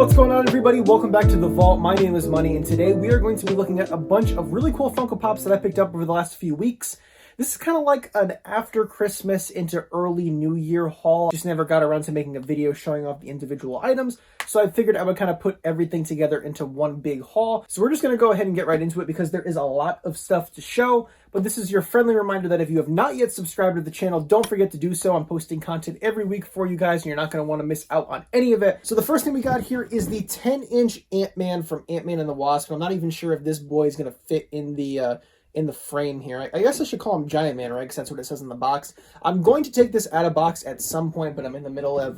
What's going on, everybody? Welcome back to The Vault. My name is Money, and today we are going to be looking at a bunch of really cool Funko Pops that I picked up over the last few weeks. This is kind of like an after Christmas into early New Year haul. Just never got around to making a video showing off the individual items, so I figured I would kind of put everything together into one big haul. So we're just going to go ahead and get right into it because there is a lot of stuff to show. But this is your friendly reminder that if you have not yet subscribed to the channel, don't forget to do so. I'm posting content every week for you guys, and you're not going to want to miss out on any of it. So the first thing we got here is the 10-inch Ant-Man from Ant-Man and the Wasp. I'm not even sure if this boy is going to fit in the frame here. I guess I should call him Giant Man, right? Because that's what it says in the box. I'm going to take this out of box at some point, but I'm in the middle of,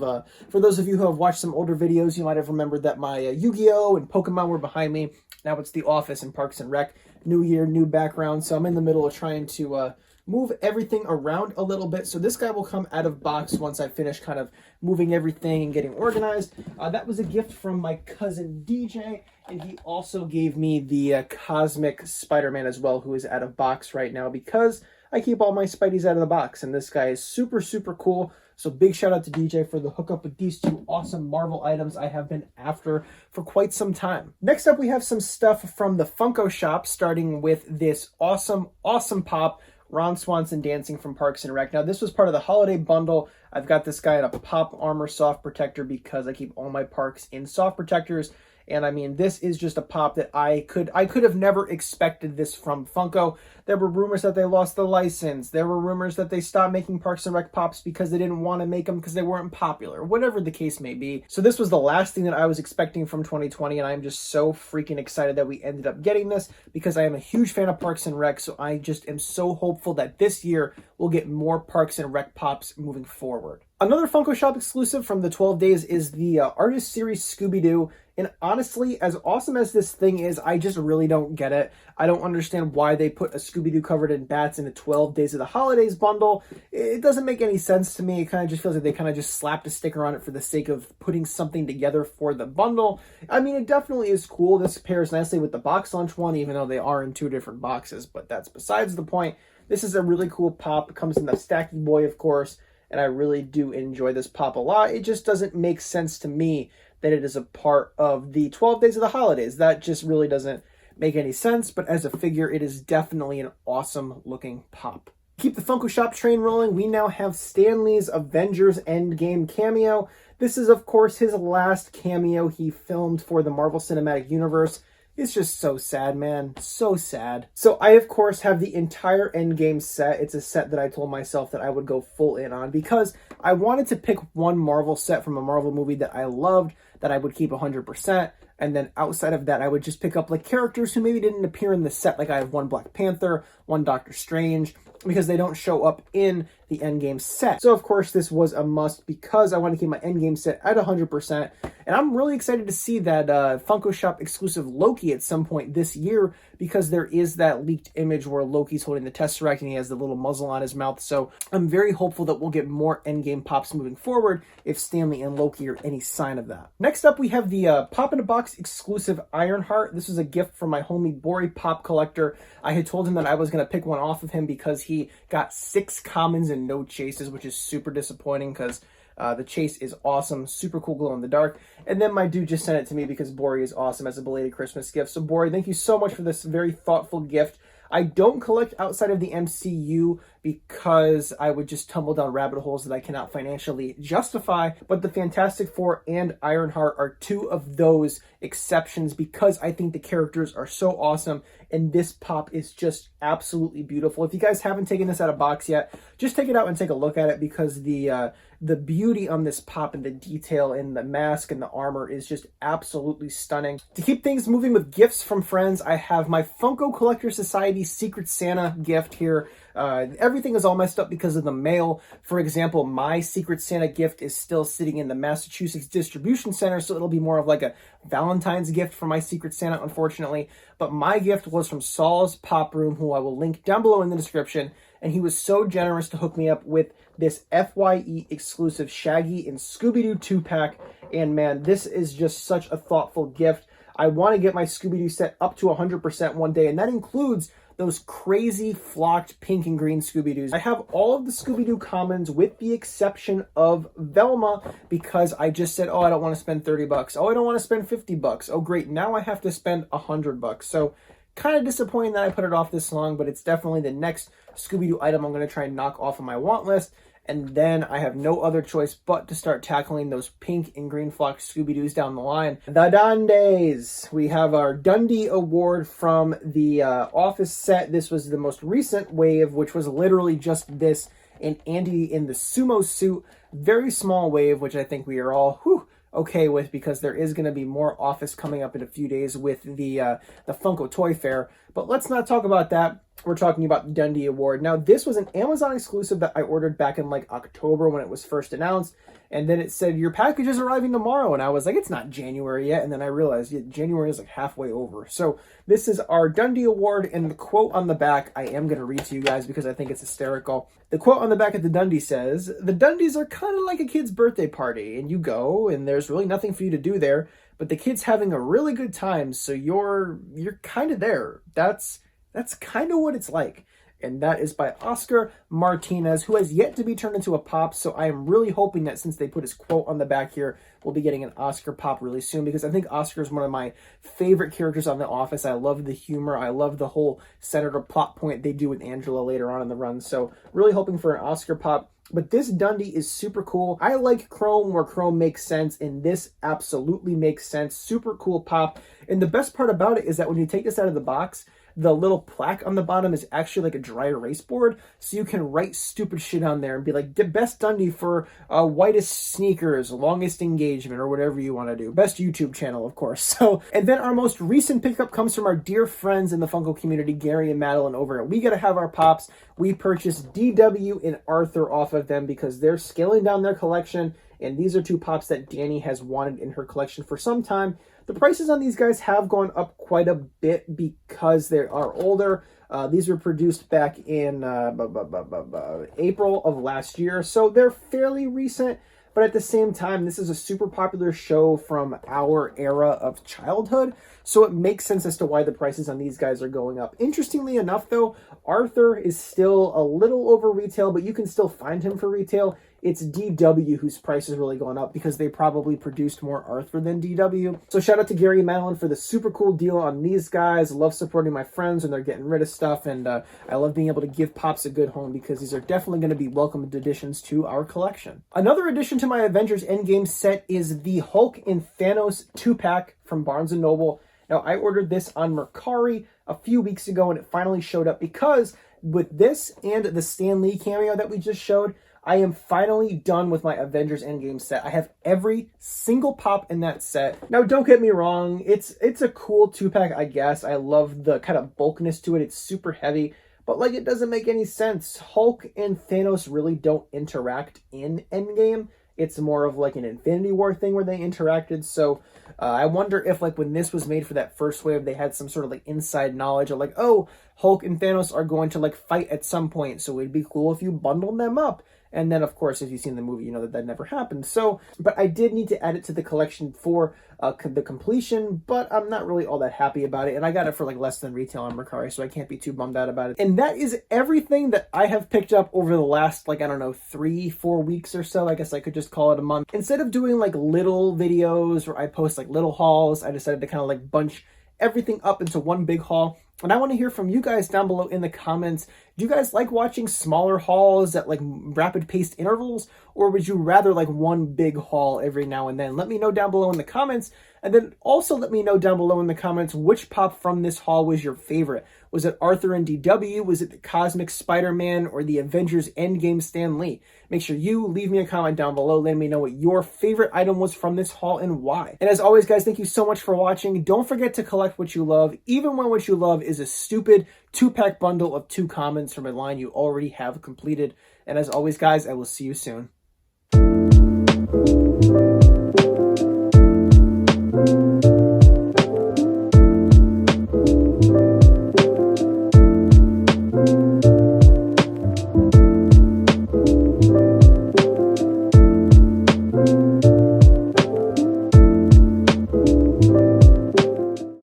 for those of you who have watched some older videos, you might have remembered that my Yu-Gi-Oh! And Pokemon were behind me. Now it's The Office and Parks and Rec. New year, new background. So I'm in the middle of trying to move everything around a little bit. So this guy will come out of box once I finish kind of moving everything and getting organized. That was a gift from my cousin DJ. And he also gave me the Cosmic Spider-Man as well, who is out of box right now because I keep all my Spideys out of the box. And this guy is super, super cool. So big shout out to DJ for the hookup with these two awesome Marvel items I have been after for quite some time. Next up, we have some stuff from the Funko shop, starting with this awesome, awesome pop, Ron Swanson dancing from Parks and Rec. Now, this was part of the holiday bundle. I've got this guy in a pop armor soft protector because I keep all my parks in soft protectors. And I mean, this is just a pop that I could have never expected this from Funko. There were rumors that they lost the license. There were rumors that they stopped making Parks and Rec pops because they didn't want to make them because they weren't popular, whatever the case may be. So this was the last thing that I was expecting from 2020, and I'm just so freaking excited that we ended up getting this because I am a huge fan of Parks and Rec, so I just am so hopeful that this year we'll get more Parks and Rec pops moving forward. Another Funko Shop exclusive from the 12 days is the Artist Series Scooby-Doo. And honestly, as awesome as this thing is, I just really don't get it. I don't understand why they put a Scooby-Doo covered in bats in a 12 Days of the Holidays bundle. It doesn't make any sense to me. It kind of just feels like they kind of just slapped a sticker on it for the sake of putting something together for the bundle. I mean, it definitely is cool. This pairs nicely with the box lunch one, even though they are in two different boxes. But that's besides the point. This is a really cool pop. It comes in the Stacky Boy, of course. And I really do enjoy this pop a lot. It just doesn't make sense to me that it is a part of the 12 Days of the Holidays. That just really doesn't make any sense, but as a figure, it is definitely an awesome looking pop. Keep the Funko Shop train rolling. We now have Stan Lee's Avengers Endgame cameo. This is, of course, his last cameo he filmed for the Marvel Cinematic Universe. It's just so sad, man. So sad. So I, of course, have the entire Endgame set. It's a set that I told myself that I would go full in on because I wanted to pick one Marvel set from a Marvel movie that I loved that I would keep 100%. And then outside of that, I would just pick up like characters who maybe didn't appear in the set. Like I have one Black Panther, one Doctor Strange, because they don't show up in the Endgame set. So of course this was a must because I want to keep my Endgame set at 100%. And I'm really excited to see that Funko Shop exclusive Loki at some point this year because there is that leaked image where Loki's holding the Tesseract and he has the little muzzle on his mouth. So I'm very hopeful that we'll get more Endgame pops moving forward if Stan Lee and Loki are any sign of that. Next up, we have the Pop in a Box exclusive Ironheart. This was a gift from my homie Bori Pop Collector. I had told him that I was going to pick one off of him because he got 6 commons and no chases, which is super disappointing because the chase is awesome, super cool glow in the dark. And then my dude just sent it to me because Bori is awesome as a belated Christmas gift. So Bori, thank you so much for this very thoughtful gift. I don't collect outside of the MCU because I would just tumble down rabbit holes that I cannot financially justify. But the Fantastic Four and Ironheart are two of those exceptions because I think the characters are so awesome. And this pop is just absolutely beautiful. If you guys haven't taken this out of box yet, just take it out and take a look at it because the beauty on this pop and the detail in the mask and the armor is just absolutely stunning. To keep things moving with gifts from friends, I have my Funko Collector Society Secret Santa gift here. Everything is all messed up because of the mail. For example, my Secret Santa gift is still sitting in the Massachusetts Distribution Center, so it'll be more of like a Valentine's gift for my Secret Santa, unfortunately. But my gift was from Sauls Pop Room, who I will link down below in the description. And he was so generous to hook me up with this FYE exclusive Shaggy and Scooby-Doo 2-pack. And man, this is just such a thoughtful gift. I want to get my Scooby-Doo set up to 100% one day, and that includes those crazy flocked pink and green Scooby-Doos. I have all of the Scooby-Doo commons with the exception of Velma because I just said, oh, I don't want to spend 30 bucks. Oh, I don't want to spend 50 bucks. Oh, great. Now I have to spend 100 bucks. So kind of disappointing that I put it off this long, but it's definitely the next Scooby-Doo item I'm going to try and knock off of my want list. And then I have no other choice but to start tackling those pink and green flocked Scooby-Doos down the line. The Dundies! We have our Dundee Award from the Office set. This was the most recent wave, which was literally just this and Andy in the sumo suit. Very small wave, which I think we are all okay with because there is going to be more Office coming up in a few days with the Funko Toy Fair. But let's not talk about that. We're talking about the Dundee Award. Now, this was an Amazon exclusive that I ordered back in like October when it was first announced. And then it said, your package is arriving tomorrow. And I was like, it's not January yet. And then I realized January is like halfway over. So this is our Dundee Award. And the quote on the back, I am going to read to you guys because I think it's hysterical. The quote on the back of the Dundee says, the Dundies are kind of like a kid's birthday party. And you go and there's really nothing for you to do there. But the kid's having a really good time. So you're kind of there. That's kind of what it's like. And that is by Oscar Martinez, who has yet to be turned into a pop. So I am really hoping that since they put his quote on the back here, we'll be getting an Oscar pop really soon, because I think Oscar is one of my favorite characters on The Office. I love the humor. I love the whole Senator plot point they do with Angela later on in the run. So really hoping for an Oscar pop. But this Dundee is super cool. I like Chrome where Chrome makes sense, and this absolutely makes sense. Super cool pop. And the best part about it is that when you take this out of the box, the little plaque on the bottom is actually like a dry erase board, so you can write stupid shit on there and be like, the best Dundee for whitest sneakers, longest engagement, or whatever you want to do. Best YouTube channel, of course. So, and then our most recent pickup comes from our dear friends in the Funko community, Gary and Madeline over at We Gotta Have Our Pops. We purchased DW and Arthur off of them because they're scaling down their collection, and these are two pops that Danny has wanted in her collection for some time. The prices on these guys have gone up quite a bit because they are older. These were produced back in April of last year, so they're fairly recent. But at the same time, this is a super popular show from our era of childhood, so it makes sense as to why the prices on these guys are going up. Interestingly enough, though, Arthur is still a little over retail, but you can still find him for retail. It's DW whose price is really going up because they probably produced more Arthur than DW. So shout out to Gary and Madeline for the super cool deal on these guys. Love supporting my friends when they're getting rid of stuff, and I love being able to give Pops a good home because these are definitely going to be welcomed additions to our collection. Another addition to my Avengers Endgame set is the Hulk and Thanos 2-pack from Barnes & Noble. Now, I ordered this on Mercari a few weeks ago, and it finally showed up because with this and the Stan Lee cameo that we just showed, I am finally done with my Avengers Endgame set. I have every single pop in that set. Now, don't get me wrong. It's a cool 2-pack, I guess. I love the kind of bulkiness to it. It's super heavy, but like it doesn't make any sense. Hulk and Thanos really don't interact in Endgame. It's more of like an Infinity War thing where they interacted. So I wonder if like when this was made for that first wave, they had some sort of like inside knowledge of like, oh, Hulk and Thanos are going to like fight at some point. So it'd be cool if you bundled them up. And then, of course, if you've seen the movie, you know that never happened. So, but I did need to add it to the collection for the completion, but I'm not really all that happy about it. And I got it for like less than retail on Mercari, so I can't be too bummed out about it. And that is everything that I have picked up over the last, like, I don't know, 3-4 weeks or so. I guess I could just call it a month. Instead of doing like little videos where I post like little hauls, I decided to kind of like bunch everything up into one big haul. And I want to hear from you guys down below in the comments. Do you guys like watching smaller hauls at like rapid paced intervals? Or would you rather like one big haul every now and then? Let me know down below in the comments. And then also let me know down below in the comments which pop from this haul was your favorite. Was it Arthur and DW? Was it the Cosmic Spider-Man or the Avengers Endgame Stan Lee? Make sure you leave me a comment down below. Let me know what your favorite item was from this haul and why. And as always, guys, thank you so much for watching. Don't forget to collect what you love, even when what you love is a stupid 2-pack bundle of 2 commons from a line you already have completed. And as always, guys, I will see you soon.